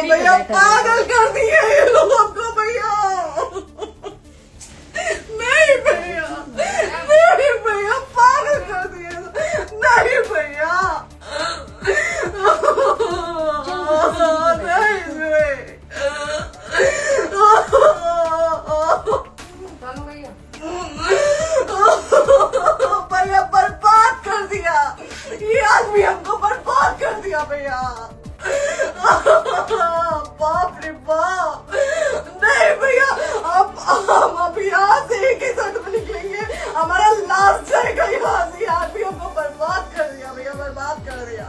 भैया पागल कर दिए ये लोग हमको भैया। नहीं भैया, नहीं भैया पागल कर दिए, नहीं भैया भैया बर्बाद कर दिया ये आदमी, हमको बर्बाद कर दिया भैया। बाप रे बाप, नहीं भैया हम अब यहाँ से एक ही साथ में निकलेंगे, हमारा लास्ट जाएगा यहाँ से। ये आदमी हमको बर्बाद कर दिया भैया, बर्बाद कर दिया।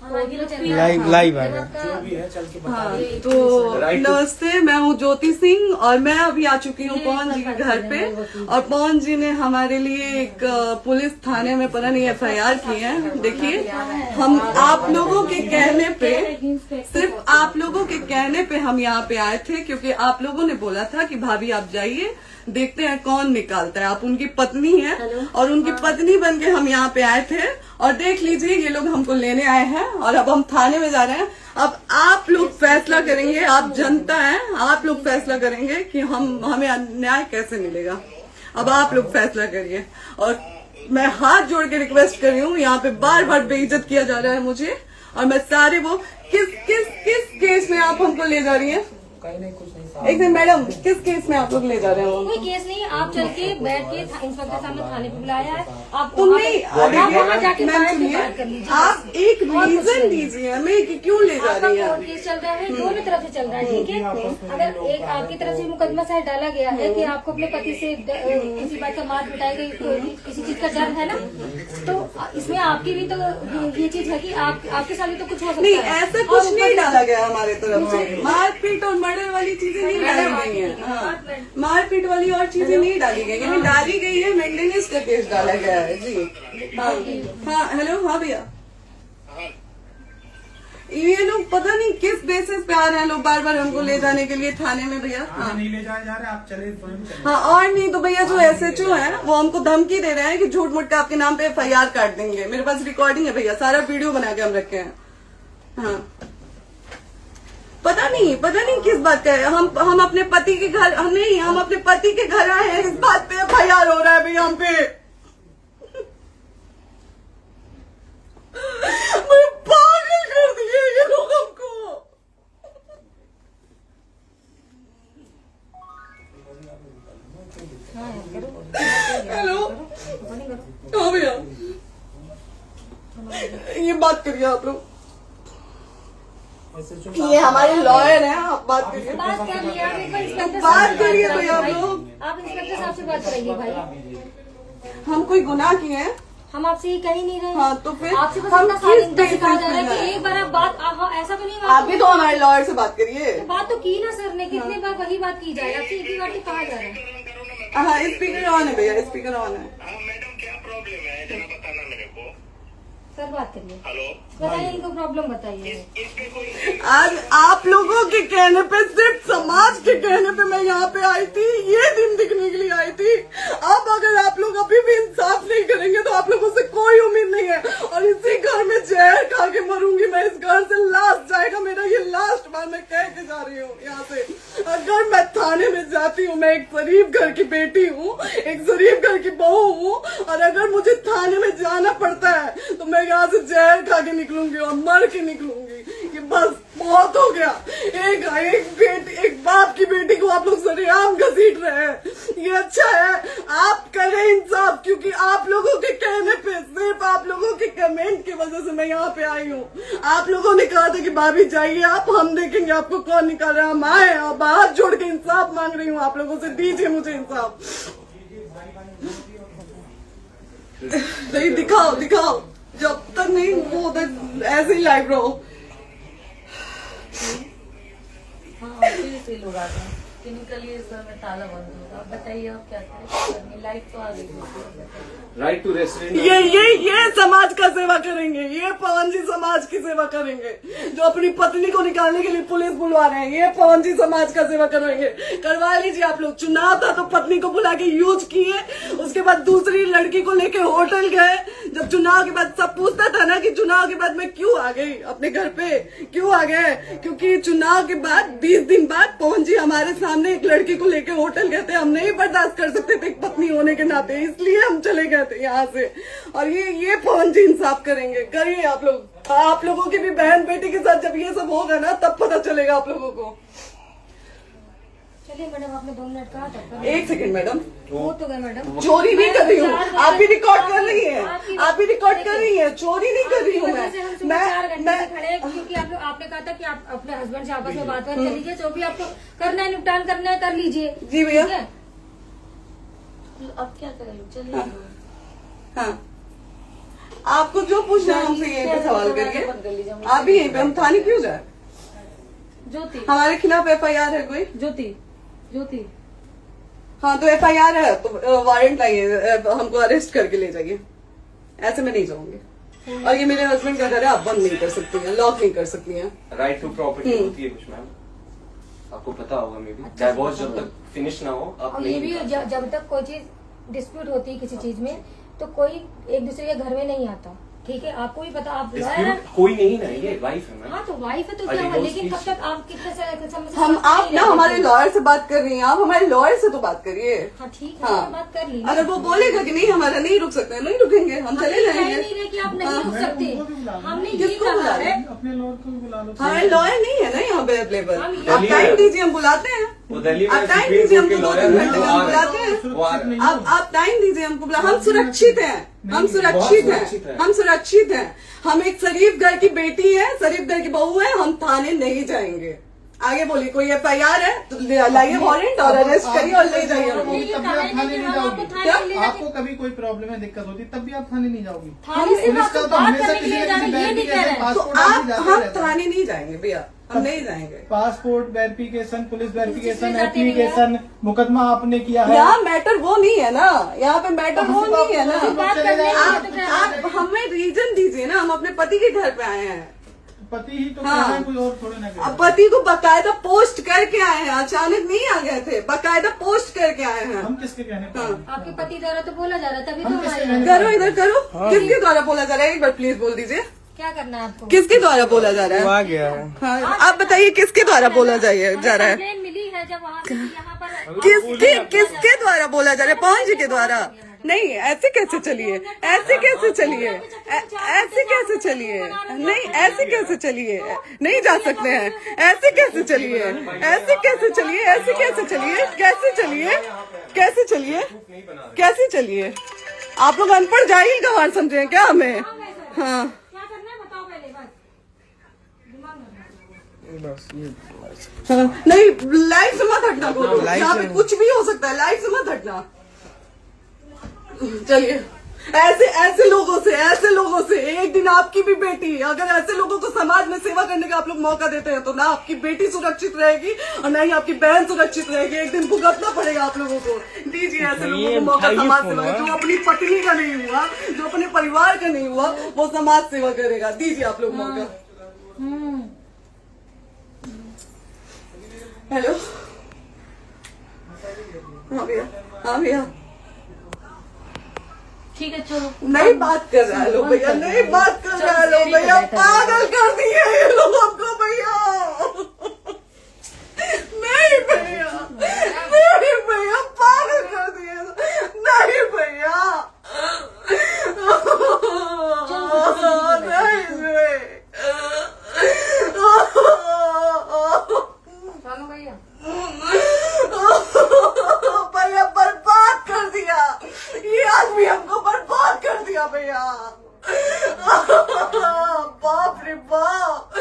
लाइव आ रहा हाँ, तो नमस्ते, मैं हूँ ज्योति सिंह और मैं अभी आ चुकी हूँ पवन जी के घर पे। और पवन जी ने हमारे लिए एक पुलिस थाने में पता नहीं FIR की है। देखिए, हम आप लोगों के कहने पे, सिर्फ आप लोगों के कहने पे हम यहाँ पे आए थे, क्योंकि आप लोगों ने बोला था कि भाभी आप जाइए, देखते हैं कौन निकालता है। आप उनकी पत्नी हैं और उनकी पत्नी बन के हम यहाँ पे आए थे। और देख लीजिए, ये लोग हमको लेने आए हैं और अब हम थाने में जा रहे हैं। अब आप लोग फैसला करेंगे, आप जनता हैं, आप लोग फैसला करेंगे कि हमें न्याय कैसे मिलेगा। अब आप लोग फैसला करिए। और मैं हाथ जोड़ के रिक्वेस्ट कर रही हूँ, यहाँ पे बार बार बेइज्जत किया जा रहा है मुझे। और मैं सारे वो किस केस में आप हमको ले जा रही है? एक दिन मैडम, किस केस में आप लोग ले जा रहे हो? कोई केस नहीं, आप चल के बैठ के इंस्पेक्टर साहब ने थाने पे बुलाया है। आप वहाँ जाके बात कर लीजिए। आप एक रीजन दीजिए हमें कि क्यों ले जा रही है। केस चल रहा है, दोनों तरफ से चल रहा है, ठीक है। अगर एक आपकी तरफ से मुकदमा शायद डाला गया है कि आपको अपने पति से किसी बात का मार पिटाई गई, किसी चीज का डर है ना, तो इसमें आपकी भी तो ये चीज है कि आपके साथ भी तो कुछ हो सकता है। नहीं, ऐसा कुछ नहीं डाला गया हमारे तरफ से। मारपीट और मर्डर वाली चीजें नहीं डाली गई है। मारपीट वाली और चीजें नहीं डाली गई है। डाली गई है मेंटेनेंस का केस डाला गया है जी। हाँ हेलो, हाँ भैया, ये लोग पता नहीं किस बेसिस पे आ रहे हैं लोग बार बार हमको ले जाने के लिए थाने में भैया। हाँ नहीं ले जाया जा रहा है, आप चले। हाँ, और नहीं तो भैया जो SHO है वो हमको धमकी दे रहे हैं कि झूठ मूठ का आपके नाम पे FIR काट देंगे। मेरे पास रिकॉर्डिंग है भैया, सारा वीडियो बना के हम रखे हैं। हाँ, पता नहीं किस बात का है। हम अपने पति के घर नहीं, हम अपने पति के घर आए हैं, इस बात पे FIR हो रहा है भैया हम पे। पागल कर दिए ये लोग हमको। हेलो, हाँ भैया, ये बात करिए आप लोग। ये हमारे लॉयर हैं, आप बात करिए। बात कर लिया, बात करिए भैया आप लोग। आप इंस्पेक्टर साहब से बात करेंगे भाई। हम कोई गुनाह किए हैं? हम आपसे ये कह ही नहीं रहे। हाँ, तो फिर आपसे बस हम इतना किस सिखा जा रहा है बेसिस कि एक बार आप बात ऐसा तो नहीं। आप भी तो हमारे लॉयर से बात करिए। बात तो की ना सर ने, कितनी बार वही बात की जाए, आपसे एक ही बार तो कहा जा रहा है। हाँ, स्पीकर ऑन है भैया, स्पीकर ऑन है। मैडम क्या प्रॉब्लम है जरा बताना मेरे को। सर बात करिए। हेलो, बताइए, इनको प्रॉब्लम बताइए। इसमें कोई आज आप लोगों के कहने पे, सिर्फ समाज के कहने पे मैं यहाँ पे आई थी, ये दिन दिखने के लिए आई थी। अब अगर आप लोग अभी भी इंसाफ नहीं करेंगे तो आप लोगों से कोई उम्मीद नहीं है। और इसी घर में जहर खा के मरूंगी मैं। इस घर से लास्ट जाएगा मेरा, ये लास्ट बार मैं कह के जा रही हूँ यहाँ से। अगर मैं थाने में जाती हूँ, मैं एक शरीफ घर की बेटी हूँ, एक शरीफ घर की बहू हूँ, और अगर मुझे थाने में जाना पड़ता है तो मैं यहाँ से जहर खा के निकलूंगी और मर के निकलूंगी। ये बस बहुत हो गया। एक बाप की बेटी को आप लोग सरेआम घसीट रहे हैं। ये अच्छा है, आप करें इंसाफ, क्योंकि आप लोगों के कहने पे, सिर्फ आप लोगों के कमेंट की वजह से मैं यहाँ पे आई हूँ। आप लोगों ने कहा था कि भाभी जाइए आप, हम देखेंगे आपको कौन निकाल रहा है। हम आए और हाथ जोड़ के इंसाफ मांग रही हूँ आप लोगों से, दीजिए मुझे इंसाफ। नहीं, दिखाओ जब तक नहीं वो उधर ऐसे ही लाइव रहो। टेक्निकली इस घर में ताला बंद होगा। आप बताइए आप क्या करें? लाइट तो आ गई। Right to resident. ये समाज का सेवा करेंगे, ये पवन जी समाज की सेवा करेंगे। जो अपनी पत्नी को निकालने के लिए पुलिस बुलवा रहे हैं, ये पवन जी समाज का सेवा करेंगे। करवा लीजिए आप लोग। चुनाव था तो पत्नी को बुला के यूज किए, उसके बाद दूसरी लड़की को लेके होटल गए। जब चुनाव के बाद सब पूछता था ना कि चुनाव के बाद मैं क्यों आ गई अपने घर पे, क्यों आ गए? क्योंकि चुनाव के बाद 20 दिन बाद पवन जी हमारे सामने एक लड़की को लेके होटल गए थे। हम नहीं बर्दाश्त कर सकते थे एक पत्नी होने के नाते, इसलिए हम चले गए थे यहाँ से। और ये पवन जी इंसाफ करेंगे। करिए आप लोग। आप लोगों की भी बहन बेटी के साथ जब ये सब होगा ना, तब पता चलेगा आप लोगों को। चलिए मैडम, आपने 2 मिनट कहा था। 1 सेकंड मैडम, वो तो गए मैडम। चोरी नहीं कर रही हूँ, आप भी रिकॉर्ड कर रही हैं, आप भी रिकॉर्ड कर रही हैं। चोरी नहीं कर रही हूँ मैं 4 घंटे से खड़े हैं, क्योंकि आपने कहा था कि आप अपने हस्बैंड से आपस में बात कर लीजिए, जो भी आपको करना है निपटान करना है कर लीजिए। जी भैया। ठीक है? अब क्या करें? चलिए। हाँ, आपको जो पूछना है हमसे यहीं पे सवाल करिए। आप भी यहीं पे, हम थाने क्यों जाए? ज्योति, हमारे खिलाफ FIR है कोई? ज्योति हाँ तो FIR है तो वारंट लाइए, हमको अरेस्ट करके ले जाइए। ऐसे में नहीं जाऊंगी। और ये मेरे हस्बैंड का घर है, आप बंद नहीं कर सकती हैं, लॉक नहीं कर सकती हैं। राइट टू प्रॉपर्टी होती है कुछ मैम, आपको पता होगा। मे बी डाइवोर्स जब तक फिनिश ना हो आप और ये नहीं। भी जब तक कोई चीज डिस्प्यूट होती है किसी चीज में, तो कोई एक दूसरे के घर में नहीं आता। ठीक है, आपको भी पता, आप लॉयर हैं। कोई नहीं ना, ये वाइफ है मैम। हाँ तो वाइफ है तो क्या हुआ, लेकिन कब तक आप कितने समय से हम साथ आप नहीं ना रह हमारे सकते? लॉयर से बात कर रही हैं, आप हमारे लॉयर से तो बात करिए। हाँ ठीक है, हाँ। मैंने बात कर ली। अगर वो बोलेगा कि नहीं हमारा नहीं रुक सकते, नहीं रुकेंगे, हम चले कह जाएंगे। नहीं रहे कि आप नहीं रुक सकते। हमने ये किसको बुला कहा रहे है। हैं? अपने लॉयर को भी बुला लो। हमारे लॉयर नहीं है ना यहाँ पे अवेलेबल। हम आप टाइम दीजिए, हम बुलाते हैं। वो दिल्ली में आप टाइम सुप्रीम दीजिए, कोर्ट के हमको 2 लॉयर घंटे हैं, में वो हम आ बुलाते रहे हैं। हैं, वो आ रहे हैं। आप टाइम दीजिए हमको बुला। हम सुरक्षित हैं, हम सुरक्षित हैं, हम सुरक्षित हैं। हम एक शरीफ घर की बेटी है, शरीफ घर की बहू है, हम थाने नहीं जाएंगे। आगे बोलिए, कोई FIR है तो लाइए वारंट और अरेस्ट करिए और ले जाइए हमको। तब भी आप थाने नहीं जाओगी। क्या? आपको कभी कोई प्रॉब्लम है, दिक्कत होती, तब भी आप थाने नहीं जाओगी। थाने से पुलिस आप का तो बात हमेशा करने के किसी लिए न जाना, किसी ये नहीं कह रहे हैं। तो पासपोर्ट आप जाते हम रहते हैं। थाने नहीं जाएंगे भैया, हम नहीं जाएंगे। पासपोर्ट वेरिफिकेशन, पुलिस वेरिफिकेशन, किसमें जाते नहीं एप्लीकेशन, मुकदमा आपने किया है। यहाँ मैटर वो नहीं है ना, यहाँ पे मैटर वो नहीं है ना। बात करने के लिए तो क्या- आप हमें रीजन दीजिए ना, हम अपने पति के घर पे आए हैं। पति ही तो हाँ। कह रहे हैं, कोई और थोड़े ना कह रहे अब हैं। पति को बकायदा पोस्ट करके आए हैं, अचानक नहीं आ गए थे, बकायदा पोस्ट करके आए हैं। हम किसके कहने पर आए? आपके पति द्वारा तो बोला जा रहा है, तभी हम तो किसके हमारे कहने करो इधर करो। किसके द्वारा बोला जा रहा है, एक बार प्लीज बोल दीजिए। क्या करना है आपको? किसके द्वारा बोला जा रहा है? आ गया है। हाँ, आप बताइए किसके द्वारा बोला जा रहा है? कंप्लेन मिली है जब वहाँ से यहाँ पर किसके द्वारा बोला जा रहा है? पवन जी के द्वारा? नहीं, ऐसे कैसे चलिए, ऐसे कैसे चलिए, ऐसे कैसे चलिए, नहीं ऐसे कैसे चलिए, नहीं जा सकते हैं। ऐसे कैसे चलिए, ऐसे कैसे चलिए, ऐसे कैसे चलिए, कैसे चलिए, कैसे चलिए, कैसे चलिए? आप लोग अनपढ़ जाहिल गंवार समझे हैं क्या हमें? हाँ, क्या करना है बताओ पहले, बस दिमाग में बस ये हाँ, नहीं लाइफ से मत हटना बोलो, लाइफ यहाँ पे से- कुछ भी हो सकता है, लाइफ से मत हटना। चलिए, ऐसे लोगों से एक दिन आपकी भी बेटी, अगर ऐसे लोगों को समाज में सेवा करने का आप लोग मौका देते हैं तो ना आपकी बेटी सुरक्षित रहेगी और ना ही आपकी बहन सुरक्षित रहेगी। एक दिन भुगतना पड़ेगा आप लोगों को। दीजिए ऐसे लोगों को मौका समाज सेवा का। जो अपनी पत्नी का नहीं हुआ, जो अपने परिवार का नहीं हुआ, वो समाज सेवा करेगा। दीजिए आप लोग मौका। हेलो, हाँ भैया, हाँ भैया, ठीक है चलो। नहीं बात कर रहा है लोग भैया, नहीं बात कर रहा है लोग भैया, पागल कर दिए ये लोग हमको भैया। नहीं भैया, नहीं भैया, पागल कर दिए, नहीं भैया, नहीं चलो भैया, भैया बर्बाद कर दिया ये आदमी, हमको बर्बाद कर दिया भैया। बाप रे बाप,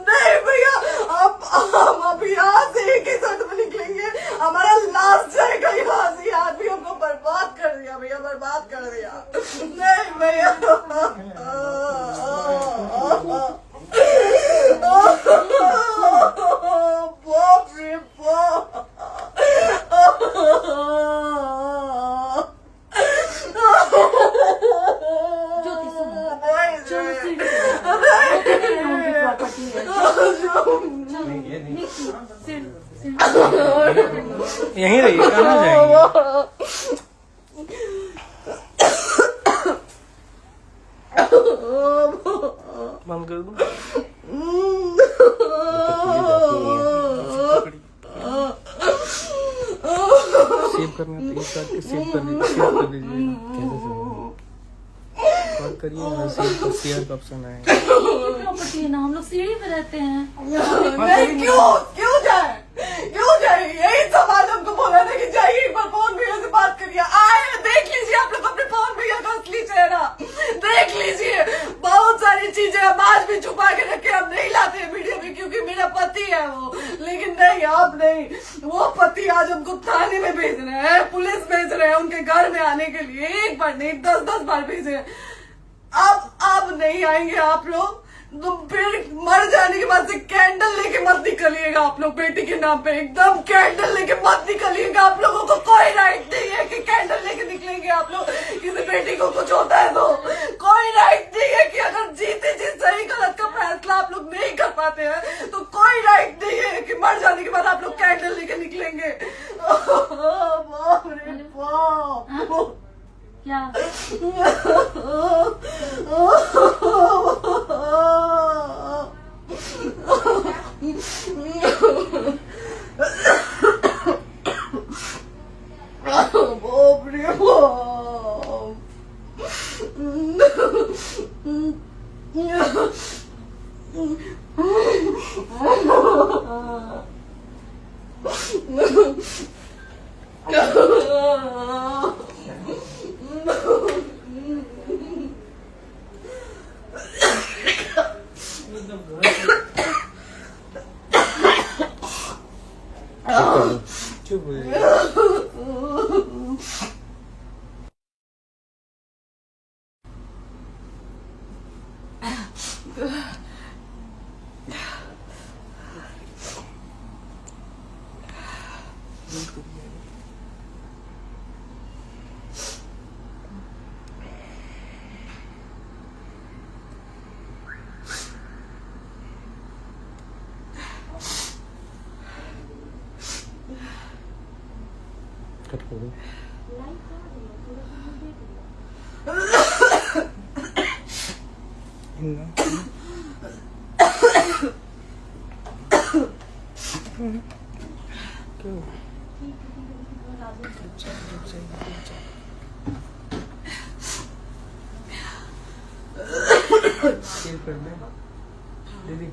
नहीं भैया, हम अभी यहाँ से एक ही साथ में निकलेंगे, हमारा लास्ट जाएगा यहाँ से। ये आदमी हमको बर्बाद कर दिया भैया, बर्बाद कर दिया। नहीं भैया, बाप रे बाप। बताती हूँ नहीं ये नहीं यहीं रहिए, कहाँ जाएंगे? बंद कर दूं? सेव करना तो एक काट के सेव कर दीजिए। कॉल करिए ना, सेव शेयर का ऑप्शन आएगा। प्रॉपर्टी है ना, हम लोग सीढ़ी पे रहते हैं। नहीं, क्यों जाए यही सवाल हमको बोला था कि जाइए एक बार पवन भैया से बात करिए। आए देख लीजिए आप लोग अपने पवन भैया का असली चेहरा देख लीजिए। बहुत सारी चीजें हम आज भी छुपा के रखे, हम नहीं लाते वीडियो में क्योंकि मेरा पति है वो, लेकिन नहीं आप नहीं, वो पति आज हमको थाने में भेज रहे हैं, पुलिस भेज रहे हैं उनके घर में आने के लिए, एक बार नहीं 10-10 बार भेजे हैं। अब नहीं आएंगे आप लोग, तो फिर मर जाने के बाद से कैंडल लेके मत निकलिएगा आप लोग बेटी के नाम पे, एकदम कैंडल लेके मत निकलिएगा। आप लोगों को कोई राइट नहीं है कि कैंडल लेके निकलेंगे आप लोग, किसी बेटी को कुछ होता है तो कोई राइट नहीं है कि अगर जीते जी सही गलत का फैसला आप लोग नहीं कर पाते हैं तो कोई राइट नहीं है कि मर जाने के बाद आप लोग कैंडल लेके निकलेंगे। बाप रे बाप, क्या बाप रे चुप हो जाइए। कट कर दो। शेयर कर दे दीदी।